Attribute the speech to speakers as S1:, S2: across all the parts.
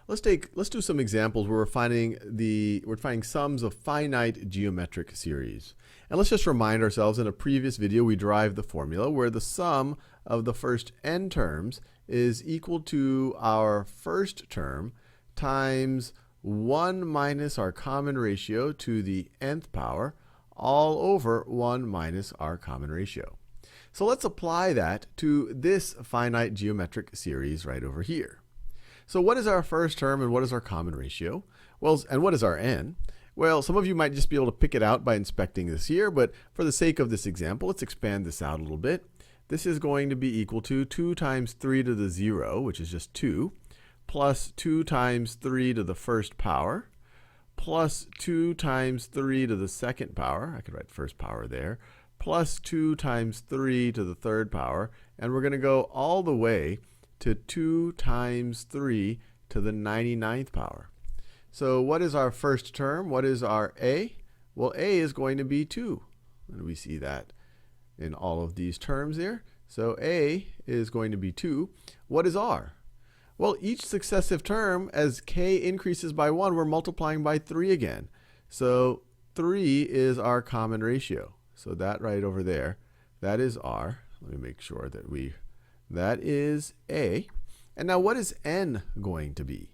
S1: Let's do some examples where we're finding sums of finite geometric series. And let's just remind ourselves, in a previous video we derived the formula where the sum of the first n terms is equal to our first term times 1 minus our common ratio to the nth power all over 1 minus our common ratio. So let's apply that to this finite geometric series right over here. So what is our first term and what is our common ratio? Well, and what is our n? Well, some of you might just be able to pick it out by inspecting this here, but for the sake of this example, let's expand this out a little bit. This is going to be equal to 2 times 3 to the 0, which is just 2, plus 2 times 3 to the first power, plus 2 times 3 to the second power. I could write first power there, plus 2 times 3 to the third power, and we're going to go all the way to 2 times 3 to the 99th power. So what is our first term? What is our a? Well, a is going to be 2. And we see that in all of these terms here. So a is going to be 2. What is r? Well, each successive term, as k increases by 1, we're multiplying by 3 again. So 3 is our common ratio. So that right over there, that is r. Let me make sure that that is a. And now what is n going to be?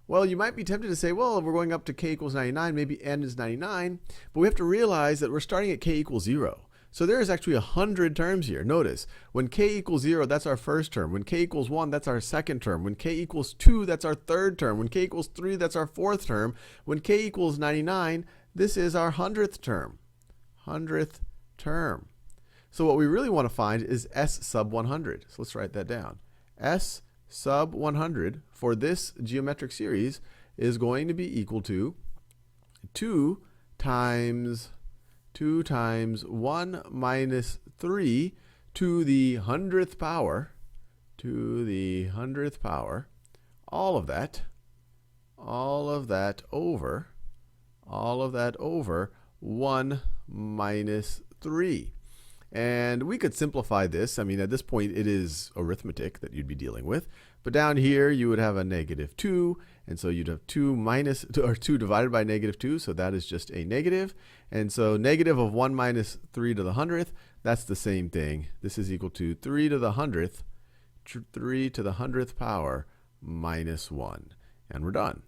S1: Well, you might be tempted to say, well, if we're going up to k equals 99, maybe n is 99. But we have to realize that we're starting at k equals 0. So there is actually 100 terms here. Notice, when k equals 0, that's our first term. When k equals 1, that's our second term. When k equals 2, that's our third term. When k equals 3, that's our fourth term. When k equals 99, this is our 100th term. 100th term. So what we really want to find is s sub 100. So let's write that down. S sub 100 for this geometric series is going to be equal to 2 times 1 minus 3 to the 100th power, all of that over 1 minus 3. And we could simplify this. I mean, at this point, it is arithmetic that you'd be dealing with. But down here, you would have a negative 2. And so you'd have 2 divided by negative 2. So that is just a negative. And so negative of 1 minus 3 to the 100th, that's the same thing. This is equal to 3 to the 100th power minus 1. And we're done.